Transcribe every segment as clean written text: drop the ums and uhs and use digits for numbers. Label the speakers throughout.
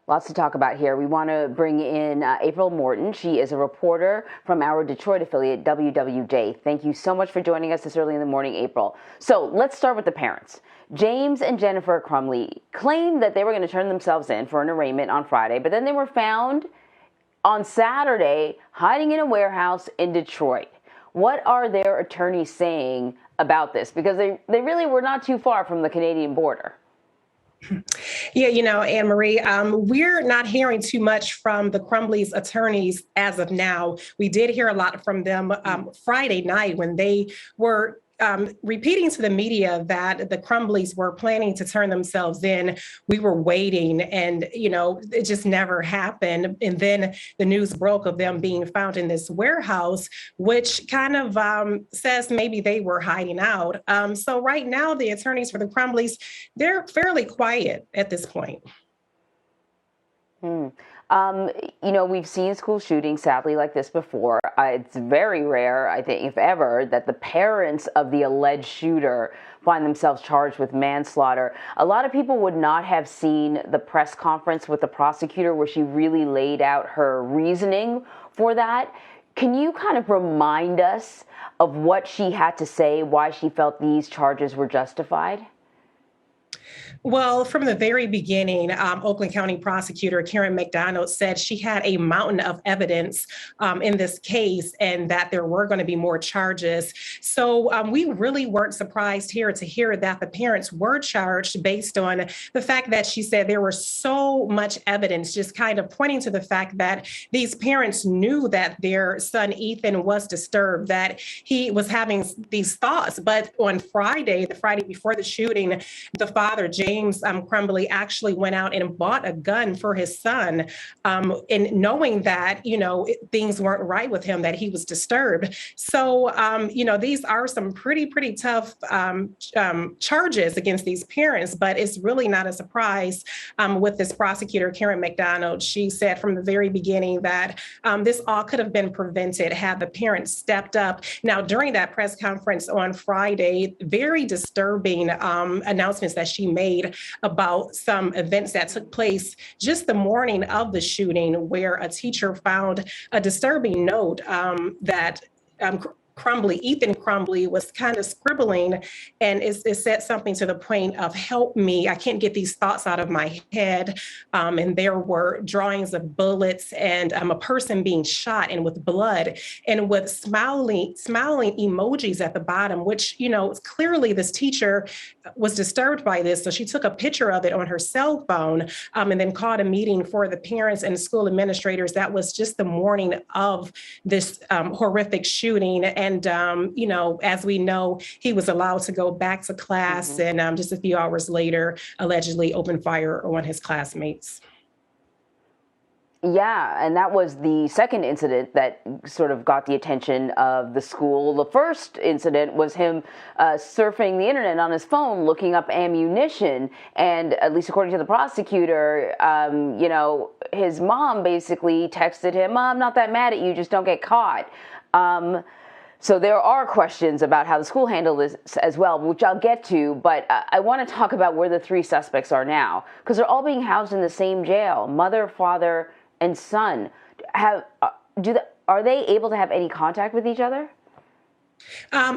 Speaker 1: Lots to talk about here. We want to bring in April Morton. She is a reporter from our Detroit affiliate, WWJ. Thank you so much for joining us this early in the morning, April. So let's start with the parents. James and Jennifer Crumbley claimed that they were going to turn themselves in for an arraignment on Friday, but then they were found on Saturday hiding in a warehouse in Detroit. What are their attorneys saying about this? Because they really were not too far from the Canadian border.
Speaker 2: Yeah, Anne Marie, we're not hearing too much from the Crumbleys' attorneys as of now. We did hear a lot from them Friday night when they were repeating to the media that the Crumbleys were planning to turn themselves in. We were waiting and, it just never happened. And then the news broke of them being found in this warehouse, which kind of says maybe they were hiding out. So right now, the attorneys for the Crumbleys, they're fairly quiet at this point.
Speaker 1: We've seen school shootings, sadly, like this before. It's very rare, I think, if ever, that the parents of the alleged shooter find themselves charged with manslaughter. A lot of people would not have seen the press conference with the prosecutor where she really laid out her reasoning for that. Can you kind of remind us of what she had to say, why she felt these charges were justified?
Speaker 2: Well, from the very beginning, Oakland County prosecutor Karen McDonald said she had a mountain of evidence in this case and that there were going to be more charges. So we really weren't surprised here to hear that the parents were charged based on the fact that she said there was so much evidence just kind of pointing to the fact that these parents knew that their son Ethan was disturbed, that he was having these thoughts. But on Friday, the Friday before the shooting, the father, James Crumbley, actually went out and bought a gun for his son, and knowing that, things weren't right with him, that he was disturbed. So, these are some pretty tough charges against these parents, but it's really not a surprise with this prosecutor, Karen McDonald. She said from the very beginning that this all could have been prevented had the parents stepped up. Now, during that press conference on Friday, very disturbing announcements that she made about some events that took place just the morning of the shooting, where a teacher found a disturbing note that Ethan Crumbley was kind of scribbling, and it said something to the point of, "Help me, I can't get these thoughts out of my head." And there were drawings of bullets and a person being shot and with blood and with smiling emojis at the bottom, which, clearly this teacher was disturbed by this. So she took a picture of it on her cell phone and then called a meeting for the parents and school administrators. That was just the morning of this horrific shooting. And, as we know, he was allowed to go back to class and just a few hours later, allegedly opened fire on his classmates.
Speaker 1: Yeah, and that was the second incident that sort of got the attention of the school. The first incident was him surfing the internet on his phone, looking up ammunition. And at least according to the prosecutor, his mom basically texted him, "I'm not that mad at you, just don't get caught." So there are questions about how the school handled this as well, which I'll get to, but I want to talk about where the three suspects are now, because they're all being housed in the same jail, mother, father, and son. Are they able to have any contact with each other?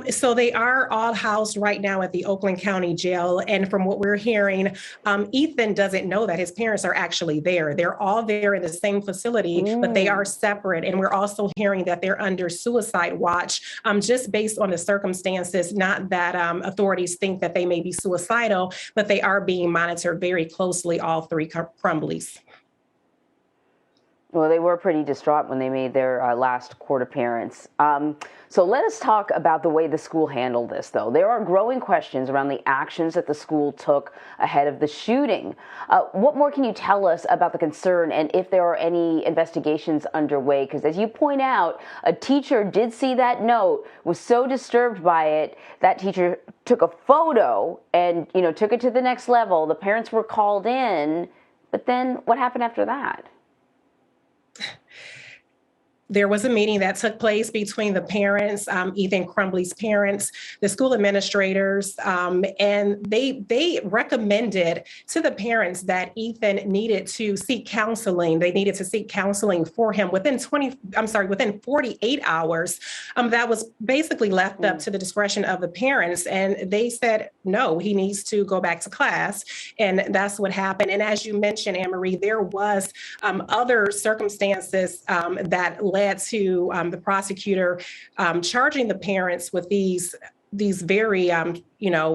Speaker 2: So they are all housed right now at the Oakland County Jail. And from what we're hearing, Ethan doesn't know that his parents are actually there. They're all there in the same facility, but they are separate. And we're also hearing that they're under suicide watch, just based on the circumstances, not that authorities think that they may be suicidal, but they are being monitored very closely, all three Crumbleys.
Speaker 1: Well, they were pretty distraught when they made their last court appearance. So let us talk about the way the school handled this, though. There are growing questions around the actions that the school took ahead of the shooting. What more can you tell us about the concern and if there are any investigations underway? Because as you point out, a teacher did see that note, was so disturbed by it, that teacher took a photo and, took it to the next level. The parents were called in, but then what happened after that?
Speaker 2: There was a meeting that took place between the parents, Ethan Crumbley's parents, the school administrators, and they recommended to the parents that Ethan needed to seek counseling. They needed to seek counseling for him within 48 hours. That was basically left up to the discretion of the parents, and they said no, he needs to go back to class, and that's what happened. And as you mentioned, Anne Marie, there was other circumstances that led to the prosecutor charging the parents with these very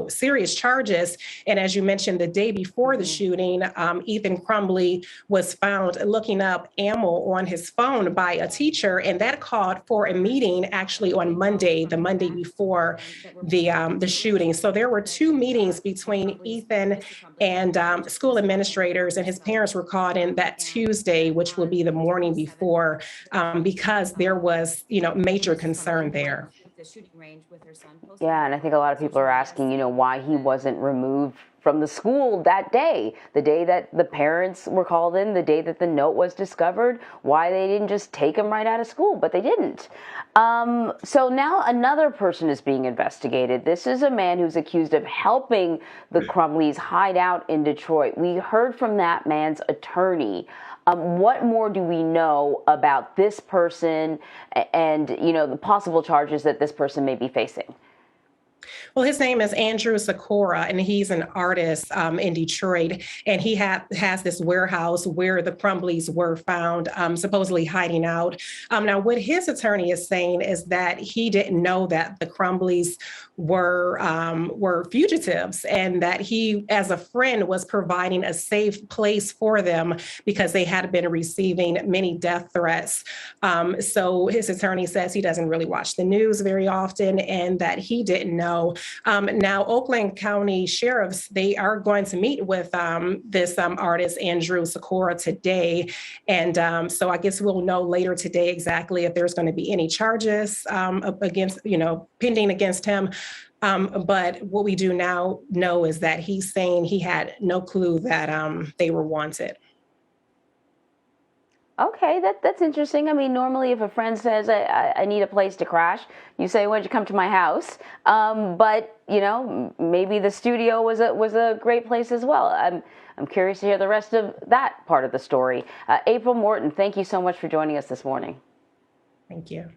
Speaker 2: serious charges. And as you mentioned, the day before the shooting, Ethan Crumbley was found looking up ammo on his phone by a teacher, and that called for a meeting actually on Monday, the Monday before the shooting. So there were two meetings between Ethan and school administrators, and his parents were called in that Tuesday, which will be the morning before, because there was major concern there.
Speaker 3: The shooting range with her son.
Speaker 1: Yeah, and I think a lot of people are asking, why he wasn't removed from the school that day, the day that the parents were called in, the day that the note was discovered, why they didn't just take him right out of school, but they didn't. So now another person is being investigated. This is a man who's accused of helping the Crumbleys hide out in Detroit. We heard from that man's attorney. What more do we know about this person and, the possible charges that this person may be facing?
Speaker 2: Well, his name is Andrew Sikora, and he's an artist in Detroit. And he has this warehouse where the Crumbleys were found, supposedly hiding out. Now, what his attorney is saying is that he didn't know that the Crumbleys were fugitives, and that he, as a friend, was providing a safe place for them because they had been receiving many death threats. So his attorney says he doesn't really watch the news very often, and that he didn't know. Now, Oakland County sheriffs, they are going to meet with this artist, Andrew Sikora, today. And so I guess we'll know later today exactly if there's going to be any charges against, pending against him. But what we do now know is that he's saying he had no clue that they were wanted.
Speaker 1: Okay, that's interesting. I mean, normally if a friend says, I need a place to crash, you say, why don't you come to my house? But, maybe the studio was a great place as well. I'm curious to hear the rest of that part of the story. April Morton, thank you so much for joining us this morning.
Speaker 2: Thank you.